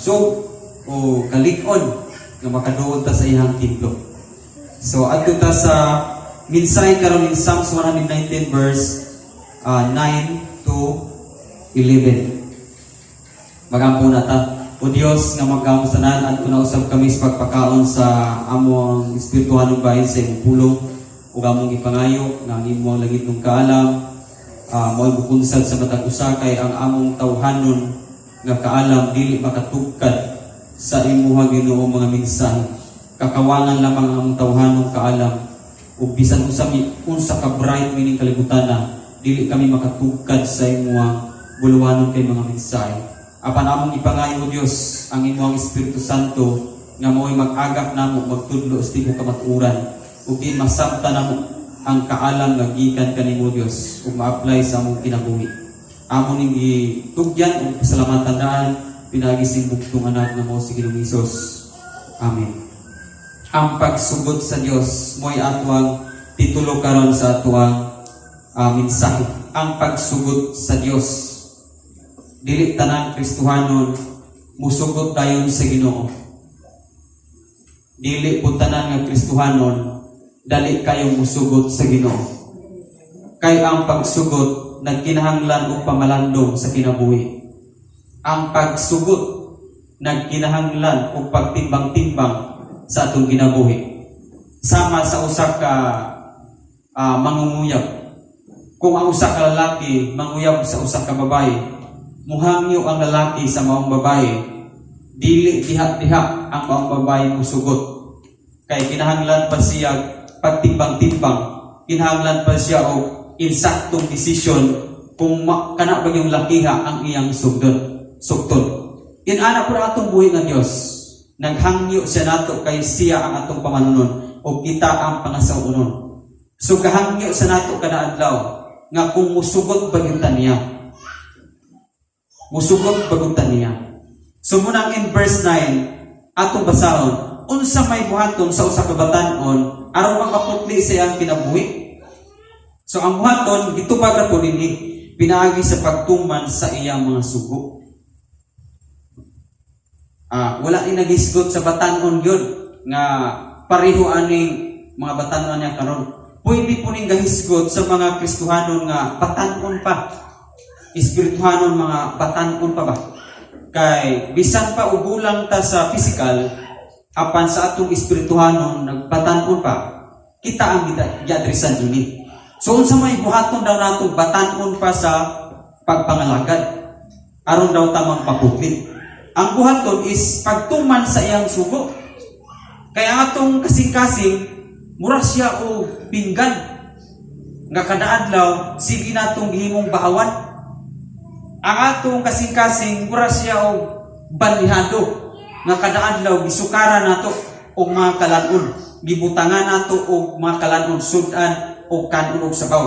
kusog o kalikon nga makaduol ta sa iyang templo. So adto ta sa minsay karon in Psalms 119 verse 9 to 11. Magampo na ta. O Dios nga magamo sa tanan adto na usab kami sa pagpakaon sa among espirituhanong bahin sa imong pulong ug among ipangayo nga ang imong langit ng kaalam mo'y bukunsad sa matag usa kay ang among tawhanon nga kaalam dili makatugkad sa imuha Ginoo mga mensahe. Kakawangan lamang ang among tawhanong kaalam ug bisan unsa ka bright meaning kalibutan dili kami makatugkad sa imuha buluhanon kay mga mensahe. Apan among ipangayo o Dios ang imong Espiritu Santo nga mo'y mag-agak namo magtudlo sa tibok kamatuoran ug di masabta namo ang kaalam nga gikan kanimo Dios ug ma-apply sa among kinabuhi. Amon ning gitugyan ug pasalamatan daan pinagi sing bugtong anak nga mao si Ginoong Hesus. Amen. Ang pagsugod sa Dios mo'y atuang titulo karon sa atuang mensahe. Ang pagsugod sa Dios. Dili tanang Kristohanon musugod dayon sa Ginoo. Dili po tanan nga Kristohanon dali kayong musugod sa Ginoo. Kay ang pagsugod nagkinahanglan og pamalandong sa kinabuhi. Ang pagsugod nagkinahanglan og pagtimbang-timbang sa atong kinabuhi. Sama sa usa ka mangunguyab. Kung ang usa ka lalaki manguyab sa usa ka babae, muhangyo ang lalaki sa maong babae, dili diha-diha ang maong babae musugod. Kay kinahanglan pa siya pagtimbang-timbang, kinahanglan pa siya og insaktong desisyon kung kana ba yung lakiha ang iyang sugton. Inana po atong buhi nga Dios, naghangyo siya nato kay siya ang atong pamanunon o kita ang pangasaunon. So kahangyo sa nato kada adlaw nga kung musugod bagyutan niya. Musugod bagutan niya. So munang in verse 9 atong basahon, unsa may buhaton sa usa ka batan-on aron makaputli sa iyang kinabuhi. So ang buhaton gitupad ra po dinhi pinaagi sa pagtuman sa iyang mga sugo. Wala ni nagisgot sa batan-on gyud nga pareho aning mga batan-on niya karon. Pwede po ning gahisgot sa mga Kristohanon nga batan-on pa. Espirituhanon mga batan-on pa ba? Kay bisan pa ugulang ta sa physical, apan sa atong espirituhanon nagbatan-on pa, kita ang giadresan ini. So unsa may buhaton daw natong batan-on pa sa pagpangalagad aron daw tamang papuklit. Ang buhaton is pagtuman sa iyang sugo. Kaya atong kasing-kasing mura siya o pinggan nga kada adlaw sige natong gihimong bahawan. Ang atong kasing-kasing mura siya og banihado nga kada adlaw gisukara nato og mga kalanon, gibutangan nato og mga kalanon sudan og kanon og sabaw.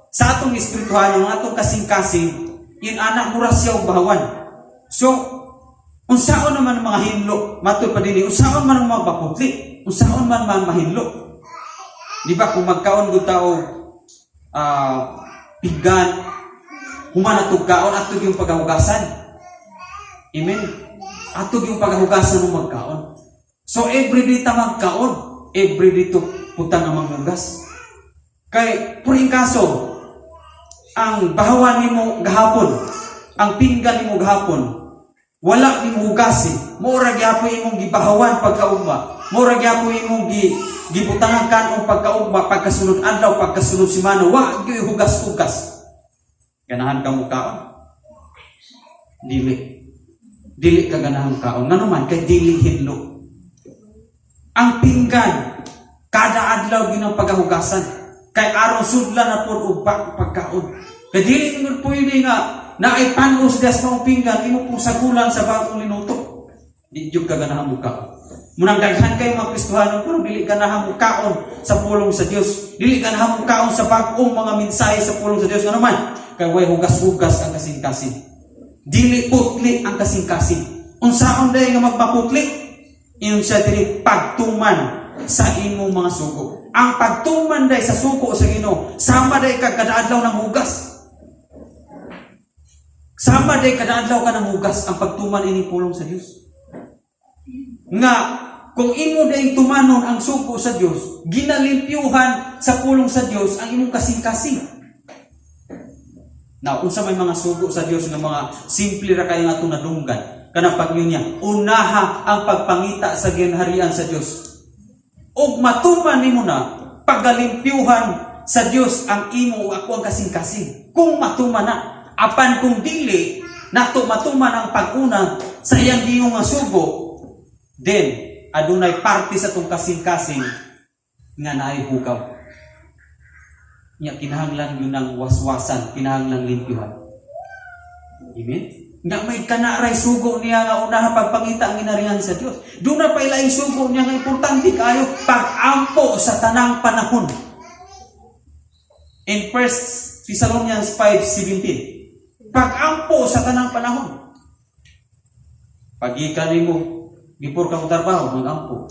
Sa atong espirituhan ang atong kasing-kasing anak mura siya og bahawan. So unsaon naman ang mga hinlo matud pa dinhi, unsaon man ang mga baputli, unsaon man ang mahinlo. Di ba kung magkaon gud ta og pinggan human atong kaon ato yung paghugasan. Amen. Ato yung paghugasan ng magkaon. So everyday ta magkaon, everyday to putang nga manghugas. Kay puring kaso ang bahawan nimo gahapon, ang pinggan nimo gahapon, wala nimo hugasi. Mura gyapon imong gibahawan pagkaugma. Mura gyapon imong gibutangan kanon pagkaugma, pagkasunod adlaw, pagkasunod semana, wa gyud hugas-hugas. Ganahan ka mo kaon? Dili ka ganahan kaon. Nga naman, kay dili hinlo. Ang pinggan, kada adlaw yun ang pagkahugasan. Kay aron sudlan na po o pagkaon. Kay dili mo po yun nga, na ay panos gas na pinggan, imo po sagulan sa bagong minuto. Di yung ka ganahan mo kaon. Munang daghan kayo mga Kristohanon, pero dili ganahan mo kaon sa pulong sa Dios. Dili ganahan mo kaon sa bagong mga mensahe sa pulong sa Dios. Nga naman, kay way hugas-hugas ang kasing-kasing. Dili putli ang kasing-kasing. Unsaon day nga magpaputli? Iyon siya dili pagtuman sa imong mga sugo. Ang pagtuman day sa sugo sa Ginoo, sama day ka kada adlaw ng hugas. Sama day kada adlaw ka ng hugas ang pagtuman ini pulong sa Dios. nga kung imo dayong tumanon ang sugo sa Dios, ginalimpyuhan sa pulong sa Dios ang imong kasing-kasing. Now, unsa may mga sugo sa Dios nga mga simple ra kayo nga itong nadunggan, kanang pagyon niya, unaha ang pagpangita sa ginharian sa Dios. Og matuman nimo na pagalimpyuhan sa Dios ang imo ug ako ang kasing-kasing. Kung matuman na, apan kung dili nato matuman ang pag-una sa iyang giyong nga sugo, then adunay parte sa tong kasing-kasing nga naay hugaw. Nya kinahanglan yun ang waswasan, kinahanglan limpyuhan. Amen? Nga may kanaray sugo niya nga unaha pagpangita ang ginharian sa Dios. Doon na pa ilaing sugo niya nga importante kayo pag-ampo sa tanang panahon. In 1 Thessalonians 5:17, pag-ampo sa tanang panahon. Pag-ikan mo before ka magtrabaho, mag-ampo.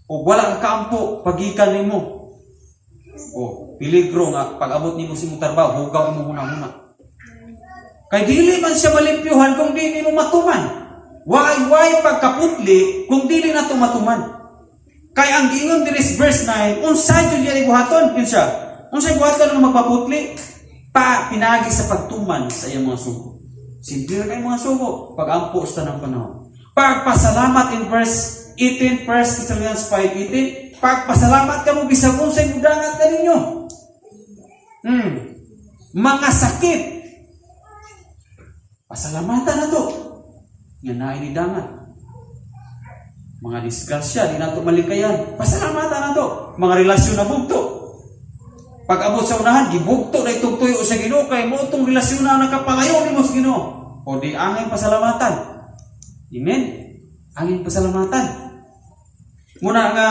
O wala ka kaampo, pag-ikan mo. O piligro nga, pag-abot nimo si mong trabaho, hugaw mo muna-muna. Kay dili man siya malimpyuhan kung dili mo matuman. Why pagkaputli kung dili na matuman. Kay ang giingon diri sa verse 9, unsay jud dili buhaton? Yun siya. Unsay buhaton nga magpaputli? Pinagi sa pagtuman sa iyang mga sugo. Simple na kayo mga sugo, pag-ampo sa tanang panahon. Pagpasalamat in verse 18, 1 Thessalonians 5:18, pagpasalamat ka mo bisag unsay mudangat na ninyo. Mga sakit, pasalamatan na to. Nga nainidangan. Mga disgrasya, di na to malikayan. Pasalamatan na to. Mga relasyon na bugto. Pag abot sa unahan, gibugto na itong tuyo sa Ginoo kay mo itong relasyon na nakapalayo ni mo sa Ginoo. O di angin pasalamatan. Amen? Angin pasalamatan. Muna nga,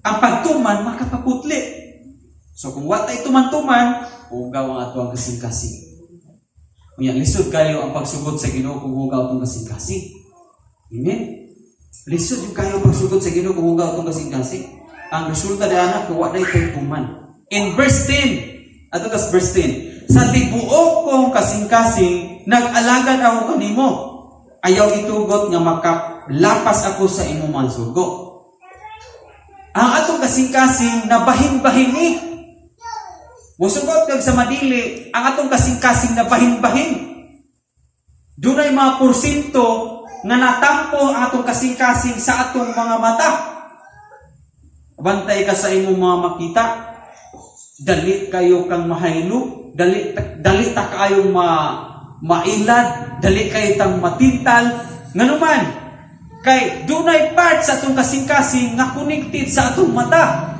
ang pagtuman, makapaputli. So kung watay tuman-tuman, hugaw ang ato ang kasing-kasing. Kung lisod kayo ang pagsugod sa Ginoo kung hugaw itong kasing-kasing. Amen? Lisod yung kayo ang pagsugod sa Ginoo kung hugaw itong kasing-kasing. Ang resulta na anak, kung watay tayo tuman. In verse 10, ato tas verse 10, sa tibuok kong kasing-kasing, nag-alagad ako kanimo. Ayaw itugot nga makaplapas ako sa imong mga sugo. Ang atong kasing-kasing na bahin-bahin ni. Musugot kag sa madili, ang atong kasing-kasing na bahin-bahin. Doon ay mga porsyento nga natampo ang atong kasing-kasing sa atong mga mata. Bantay ka sa imong mga makita. Dali kayo kang mahaylo, dali ta kayong mailad, dali kayo tang matintal, nganuman, kay dunay part sa atong kasing-kasing nga connected sa atong mata.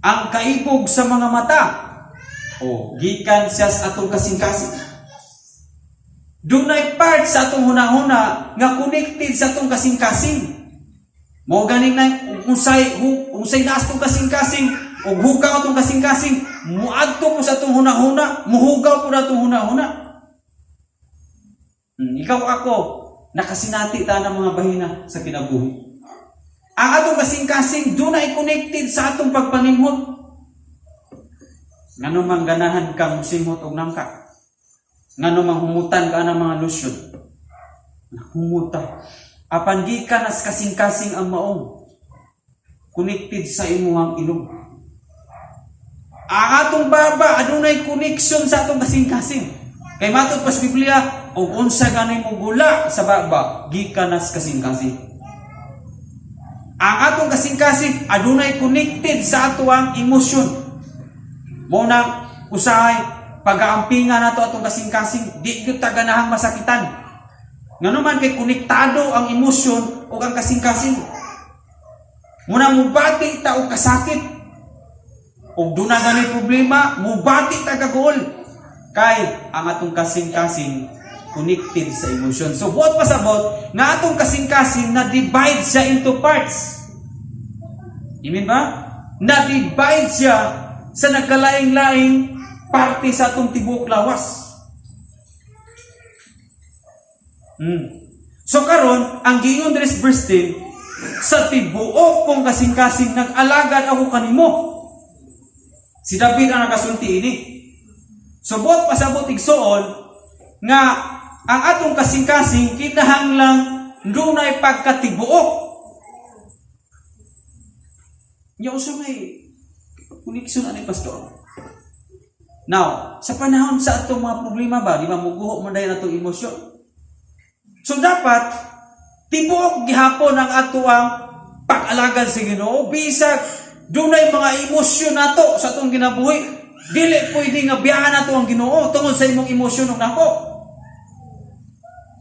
Ang kaibog sa mga mata, gikan siya sa atong kasing-kasing. Dunay part sa atong hunahuna nga connected sa atong kasing-kasing. Mao ganing na unsay naas tong kasing-kasing ug hugaw tong kasing-kasing, muadto mo sa atong hunahuna, muhugaw po na atong hunahuna. Ikaw ako, nakasinati ta ng mga bahina sa kinabuhi. Ang atong kasing-kasing dunay connected sa atong pagpanimhot. Ngano man ganahan ka musimhot og nangka. Ngano man humutan ka ng mga lusyon. Humuta. Apan gikan as kasing-kasing ang maong connected sa imuhang ilong. Ang atong baba adunay connection sa atong kasing-kasing. Kay matud pas Biblia, og unsa ganay mo gula sa baba, gikan as kasing-kasing. Ang atong kasing-kasing adunay connected sa atuang emosyon. Mao na usahay pag-aampingan nato atong kasing-kasing, di gyud ta ganahang masakitan. Nganuman kay konektado ang emosyon o ang kasing-kasing. Muna mubati ta og kasakit. Og duna ganay problema, mubati ta kagol. Kay ang atong kasing-kasing connected sa emosyon. So buot pasabot nga atong kasing-kasing na divide siya into parts. Amen ba? Na divide siya sa nagkalaing-laing parte sa atong tibuok lawas. So karon ang giingon diri sa verse 10, sa tibuok kong kasing-kasing nag-alagad ako kanimo. Si David ang nakasulti ini. So buot pasabot igsoon nga ang atong kasing-kasing kinahanglang dunay pagkatibuok. Nya usa may connection ani pastor. Now, sa panahon sa atong mga problema ba, di ba muguho man dayon atong emosyon. So dapat tibuok gihapon ang ato ang pag-alagad sa Ginoo bisag dunay mga emosyon nato sa atong ginabuhi. Dili pwede nga biyahan nato ang Ginoo tungod sa imong emosyon ug nako.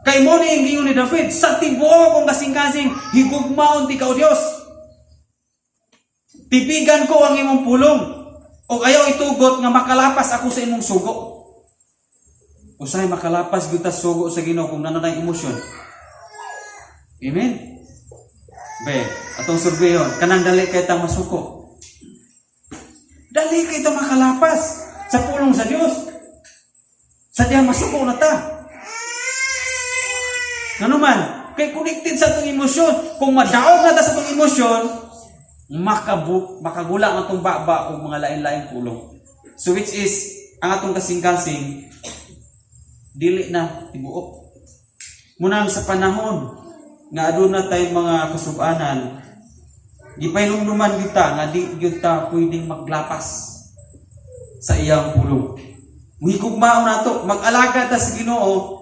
Kay mo ni ang gingon ni David, sa tibuok kong kasing-kasing higugmaon ti ka o Dios. Tipigan ko ang imong pulong o ayaw itugot nga makalapas ako sa imong sugo. Usay makalapas gyud ta sugo sa Ginoo kung nanay emosyon. Amen. Be, atong surbehon, kanang dali kay ta masuko. Dali kay ta makalapas sa pulong sa Dios. Sadya masuko na ta. Ano man, kay connected sa itong emosyon. Kung madaog na ta sa itong emosyon, makagula ang itong baba o mga lain-lain pulong. So which is, ang atong kasing-kasing, dili na tibuok. Munang sa panahon, nga aduna tayong mga kasubanan, di pa inumduman kita, nga di kita pwedeng maglapas sa iyang pulong. Muhigugmao na to, mag-alaga ta sa Ginoo,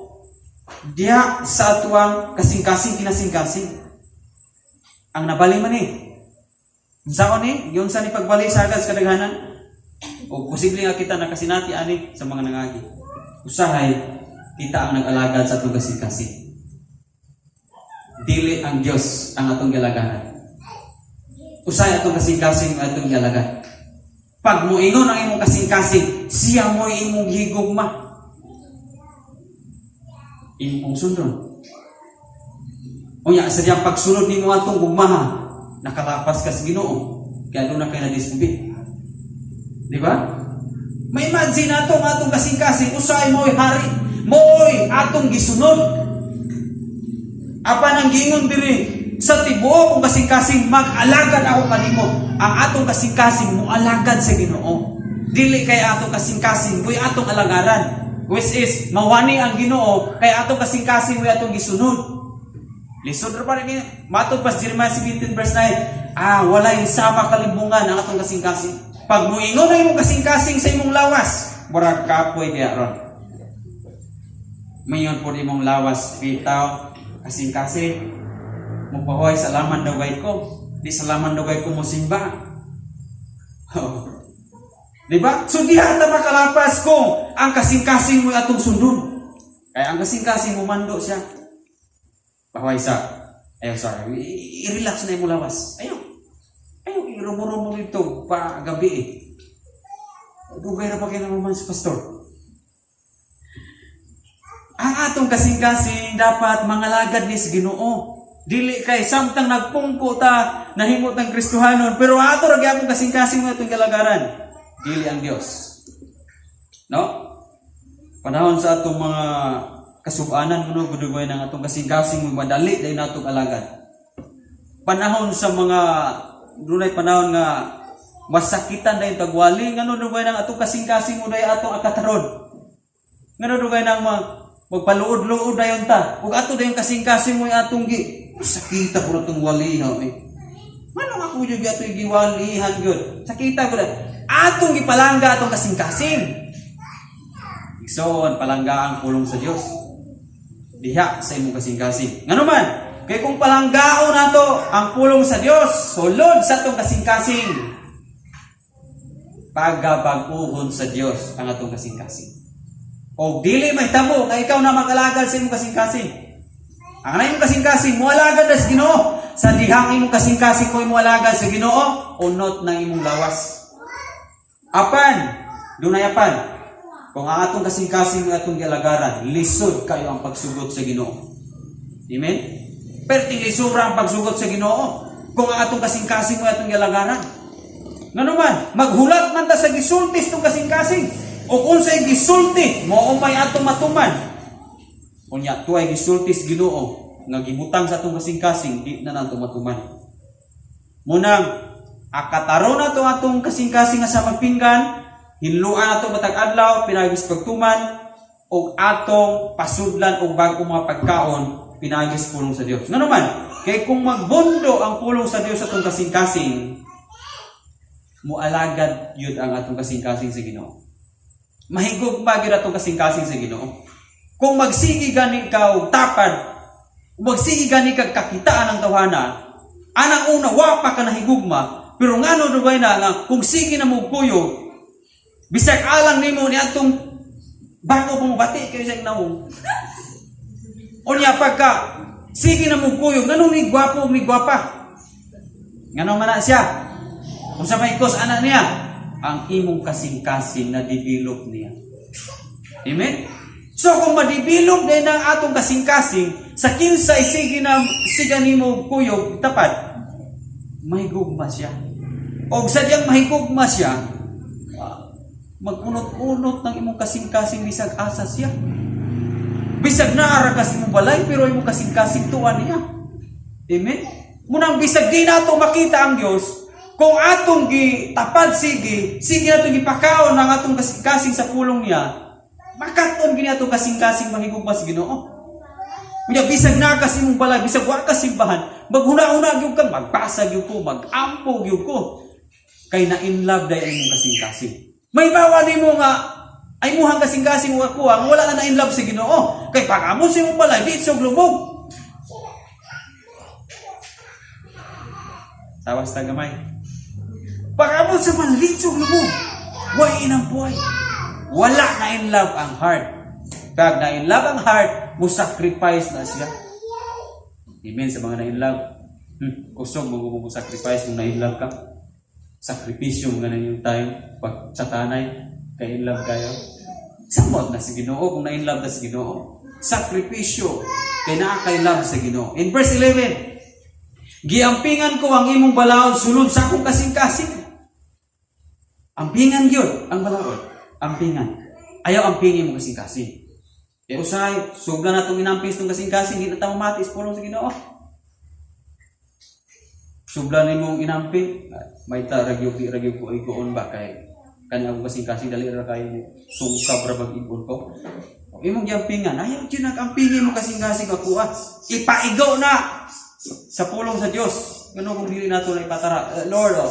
diya sa atuang kasing-kasing kinasing-kasing. Ang nabali man Unsaon yun sa ni pagbali sa agad sa kadaghanan. O posible nga kita nakasinati ani sa mga nangagi. Usahay kita ang nag-alagad sa atong kasing-kasing. Dili ang Dios ang atong galagahan. Usahay atong kasing-kasing atong galagahan. Pag muingon ang imong kasing-kasing, siya mo imong higugma. Imong sundon. Unya sa diyang pagsunod nimo atong gugmaha, nakalapas ka sa Ginoo. Kaya doon na kayo na-disubit. Di ba? May imagine atong kasing-kasing, usay mo'y hari, mo'y atong gisunod. Apan ang gingon diri, sa tibuok kong kasing-kasing, mag-alagad ako kanimo. Ang atong kasing-kasing, mo alagad sa Ginoo. Dili kay atong kasing-kasing, mo'y atong alagaran. Which is, mawani ang Ginoo, kay atong kasing-kasing, mo'y atong gisunod. Lisod ra pa rin matod pas Jeremiah 17 verse 9. Walay sama kalibungan ang atong kasing-kasing. Pag muingon ang imong kasing-kasing sa imong lawas, murag kapoy diya ron. Mayon po imong lawas bitaw kasing-kasing. Mupahoy sa laman dugay ko. Di sa laman dugay ko mo simba. Di ba? So diha ta makalapas kung ang kasing-kasing mo atong sundon. Kaya ang kasing-kasing mo mando siya. Pahuay sa, ayaw sorry, i-relax na yung lawas. Ayaw, i-rumo-rumo dito pa gabi Dugay na pa kayo naman si pastor. Ang atong kasing-kasing dapat mangalagad ni sa Ginoo. Dili kay samtang nagpungko ta, nahimot ng Kristohanon, pero ato ra gyapon kasing-kasing mo itong kalagaran. Dili ang Dios. No? Panahon sa atong mga kasubanan mo gudugay ng atong kasing-kasing mo madali dahil natong alagad. Panahon sa mga dunay panahon nga masakitan dahil tagwali ngano dugay ng atong kasing-kasing mo dahil atong akataron. Ngano dugay ng magpaluod-luod dayon ta. Ug ato dayon kasing-kasing mo atong sakita puro tong wali ha. Manong ako jud ato giwalihan gyud. Sakita ko atong gipalangga atong kasing-kasing. Igsoon palangga ang pulong sa Dios. Diha sa imong kasing-kasing. Ngano man, kay kung palanggaon nato ang pulong sa Dios, sulod sa atong kasing-kasing. Pagabag-uhon sa Dios ang atong kasing-kasing. O dili mahitabo nga ikaw na mag-alagad sa imong kasing-kasing. Ang imong kasing-kasing mo alagad sa Ginoo. Sa dihang imong kasing-kasing ko mo alagad sa Ginoo, unot ng imong lawas. Apan, dunay apan. Kung ang atong kasing-kasing atong gialagaran, lisod kayo ang pagsugod sa Ginoo. Amen? Perting lisod ang pagsugod sa Ginoo. Kung ang atong kasing-kasing mo atong gialagaran. Ngano man, maghulat man ta sa gisultis tong kasing-kasing. O kung sa gisulti, mo umay atong matuman. Unya tuay gisultis Ginoo nga gibutang sa atong kasing-kasing, di na nato matuman. Munang akataron na to atong kasing-kasing nga sa magpinggan, hinluan ato matag adlaw pinagis pagtuman, o atong pasudlan o bagong mga pagkaon pinagis pulong sa Dios. Nga naman, kay kung magbondo ang pulong sa Dios atong kasing-kasing, mualagad yun ang atong kasing-kasing sa Ginoo. Mahigugma gyud atong kasing-kasing sa Ginoo. Kung magsigi gani ka tapad, magsigi gani kag kakitaan ang tawhana, anang una wa pa ka nahigugma, pero ngano dugay na nga kung sige na mo kuyo, bisag alang nimo ni atong bago pumabati kayo sa naong. Unya pagka sige na mo kuyo, ngano ni gwapo ni gwapa. Ngano man na siya? Kung sa may kos ana niya, ang imong kasing-kasing na develop niya. Amen? So kung ma-develop din ang atong kasing-kasing, sa kinsay sige na siga nimo kuyo tapad, mahigugma siya. O sadyang mahigugma siya, magpunot-punot ng imong kasing-kasing bisag asa siya. Bisag naara kasi mong balay, pero imong kasing-kasing tuwa niya. Amen? Munang bisag di nato makita ang Diyos, kung atong gitapad sige atong gipakaon ang atong kasing-kasing sa pulong niya, makaton gini atong kasing-kasing mahigugma sa Ginoo. Kunya bisag na kasi mong balay, bisag wa ka simbahan, maghuna-huna gyud kang magpasa gyud ko, magampo gyud ko. Kay na in love dai imong kasing-kasing. May bawa nimo nga ay muhang kasing-kasing wa kuha, wala na in love sa Ginoo. Kay pag-amo sa imong balay, di sug lubog. Tawas ta gamay. Pag-amo sa balay, sug lubog. Wa inang buhay. Wala na in love ang heart. Pag na in love ang heart, mo sacrifice na siya. Amen sa mga na in love. Kusog mo sacrifice kung na in love ka. Sakripisyo mga na yung time pag sa tanay kay in love kayo. Samot na si Ginoo kung na in love na si Ginoo. Sakripisyo kay naa kay love sa Ginoo. In verse 11, giampingan ko ang imong balaod sulod sa akong kasing-kasing. Ampingan gyud ang balaod. Ampingan. Ayaw ampingin mo kasing-kasing. Kaya usay, sugla na itong inampis ng kasing-kasing, hindi na tayo matis, pulong sa Ginoo. Sugla na mong inamping, may ragyo ko ikoon ba, kay kanya akong kasing-kasing, dali ra kayo sungkab ra bag-ibon ko. Imong giampingan, ayaw dyan nag-ampingin mo kasing-kasing ako, ipaigaw na sa pulong sa Diyos. Ganun kung dili na ito na ipatara. Lord,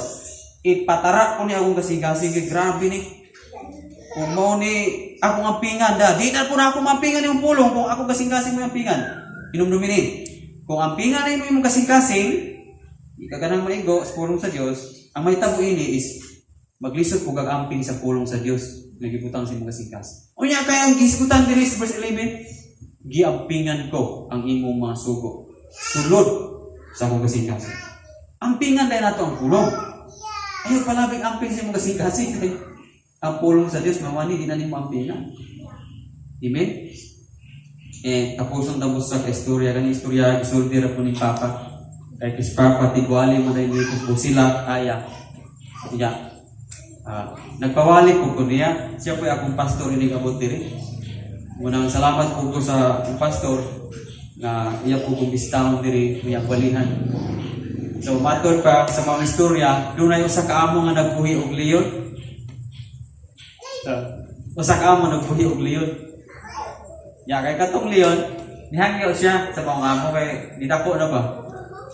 ipatara ko niya akong kasing-kasing, grabe ni. Kung mo ni akong ampingan, di na po na akong ampingan yung pulong kung ako kasing-kasing mo yung ampingan. Inumduminin. Kung ampingan na yung kasing-kasing, di ka ganang maigo sa pulong sa Diyos, ang may tabo ini is maglisod ko gag-amping sa pulong sa Diyos. Nagibutang sa imong kasing-kasing. O niya, kaya ang gisgutan din sa verse 11, giampingan ko ang imong mga sugo. Sulod sa akong kasing-kasing. Ampingan dahil nato ang pulong. Ayaw palabing amping sa imong kasing-kasing. Ang pulong sa Diyos, mawani, di na nimo ampingan. Amen? Tapos ang tapos sa istorya, kani istorya, isulti ra po ni Papa. Kaya kis Papa, tigwali mo dahil dito po sila, kaya. Kaya, nagpawali po ko niya. Siya po akong pastor, hindi abot diri. Munang salamat po ko sa akong pastor, na iya po kong bistahon diri, iyang walihan. So, matur pa sa mga istorya, doon ay usa ka amo nga nagbuhi og leyon. Usa ka amo nagbuhi og leyon. Ya kay katong leyon, nihangyo siya sa mga amo kay didako na ba.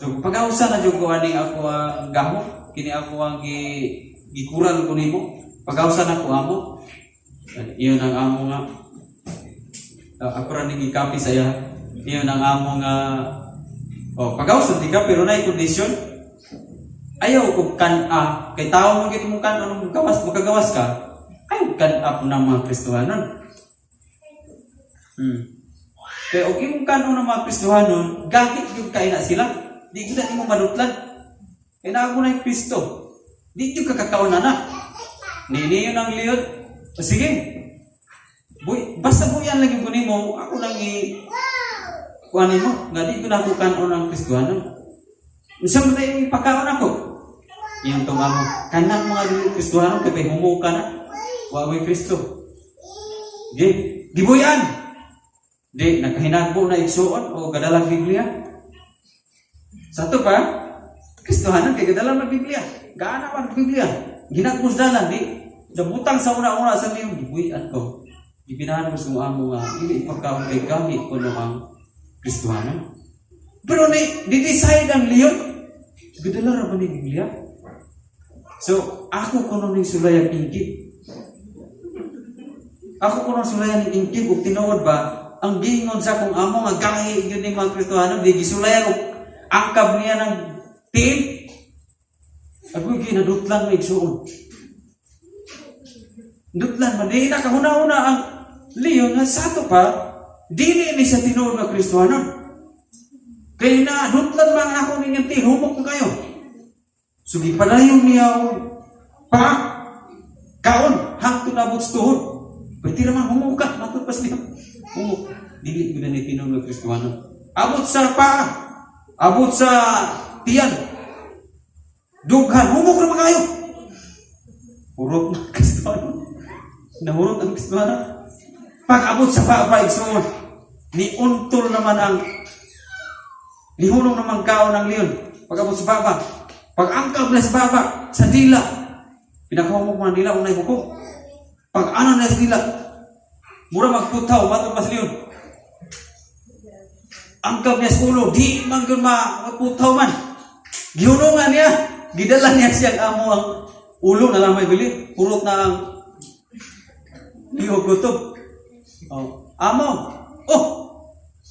So pag-ausa na jud ko ani ako ang gahom, kini ako ang gikural ko nimo. Pag-ausa na ko amo. Iyon ang amo nga ako ra ni gikapi saya. Iyon ang amo nga pag-ausa di ka pero nay kondisyon. Ayaw ko kay tao mo gid mo kan anong gawas magagawas ka. Ay, kan-up ng mga Kristohanon. Kaya og imong kanon ng mga Kristohanon, gahit yung kain na sila. Di ko na imong madutlan. Kaya na ako na yung Kristo. Di yung kakakaon na. Nini yun ang liyod. Sige. Basta buyan lagi ko nimo, ako nang kuhanin mo. Nga di ko na ako kanon ng Kristohanon. Isang na yung ipakaon ako. Yung tungamo. Kanang mga Kristohanon, kapay humuka na. Waway Kristo. Gibuyan. Di, nagkahinagbo na igsuon o gadalang Biblia. Sa ito pa, Kristohanan kay gadalang na Biblia. Gaana man Biblia. Ginagmos dalan, di. Dabutang sa una-una sa liyo, gibuyan ko. Ibinahan ko sa amo nga, hindi pagkaon kay gamit ko ang Kristohanon. Pero di-decide ang Leon. Gudala ra ba ni Biblia? So, ako ko nung sulayan ingkit. Ako ko nung sulayan ingkit, kung tinuod ba, ang gingon sa kung amo nga gahi yun ni mga Kristohanon, di gisulayan kung angkab niya ng team. Ako ginadutlan may igsuon. Dutlan man, di nakahuna-una ang Leon nga sato pa, dili ni sa tinuod nga Kristohanon. Kaya na, dutlan man ako ninyang team, humok na kayo. So, gipadayon niya pa, kaon, hangtod abot sa tuhod. Pwede naman humukat, matulpas niya. Humok. Dili ko na ni tinuod nga Kristohanon. Abot sa paa, abot sa tiyan, dughan, humok naman kayo. Hurot na Kristohanon. Nahurot ang Kristohanon. Pag-abot sa paa, igsoon, ni untol naman ang nihunong naman kaon ng Leon. Pag-abot sa baba, pag-angkab na sa baba, sa dila, pinakahumok mo ng dila, unay buko. Pag-anan na sa dila, mura magputaw, matulpas Leon. Angkab niya sa ulo, di man kung magputaw man. Gihunungan niya, gidala niya siyang amo ang ulo na lang may bili, purot na ang lihog gutob. Oh, amo,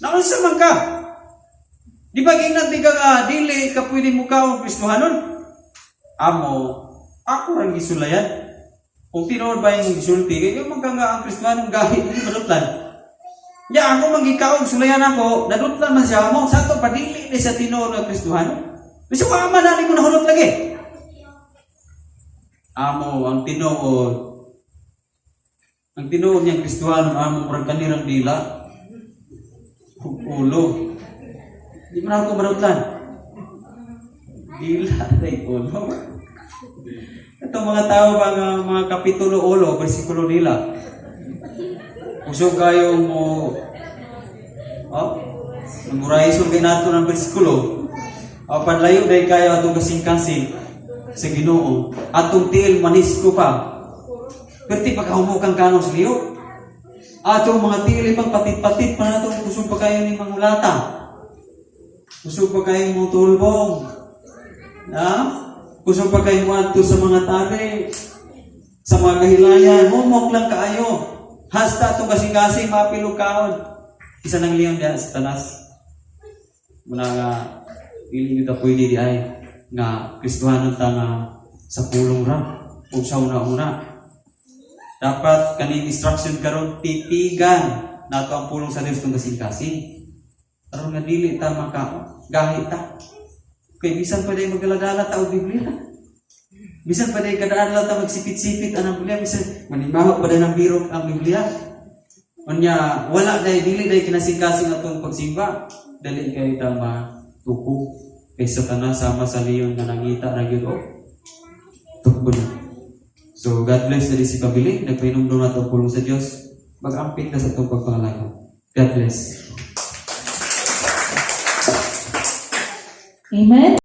naunsa man ka? Di ba ginag di ka dili ka pwede mo kaon Kristohanon? Amo, ako rin gisulayan. Kung tinuod ba yung gisulti, kayo magkanga ang Kristohanon gahi, hindi madutlan. Ya, ako magikaon, sulayan ako, nadutlan man siya mo, sa ito, padili ni sa tinuod ng Kristohanon. Kasi wama na mo nahulot lagi. Amo, ang tinuod niyang Kristohanon, amo, murag kanirang dila, ulo. Di mo na ako madutlan. Dila, ay ulo. Itong mga tao ba mga kapitulo ulo, versikulo nila. Usog kayo mo, memorize kayo nato ng versikulo. Panlayo dahil kayo atong kasing-kasing sa Ginoo. Atong tiil manis ko pa. Pero di pagkahumukan kanong sa liyo. Atong mga tiil pang patit-patit pa nato. Usog pa kayo ng mga lata. Usog pa kayo mong tulbong. Usog pa kayo mato sa mga tabi. Sa mga kahilayan. Humok lang kaayo. Hasta itong kasing-kasing mapilog kaon. Isa ng liyon diyan sa tanas. Muna nga, piling nyo pwede di ay nga Kristohanon ta nga sa pulong ra. Kung sa una-una. Dapat kaning instruction karon titigan nato ang pulong sa Dios itong kasing-kasing. Pero nga dili ta makaon. Gahi ta. Kaya bisan pa dahil magdala-dala ta o Biblia. Bisan pa dahil kadaan ta magsipit-sipit ang Biblia. Bisan manimahok pa dahil ng birok ang Biblia. Kanya, wala dahil dili dahil kinasing-kasing atong pagsimba. Dali kayo ta matuko. Kay Satanas sama sa liyon na nangita na yun. Tukbo na. So, God bless na si Pabili. Nagpainom doon natin pulong sa Diyos. Mag-ampit na sa itong pagpangalaga. God bless. Amen.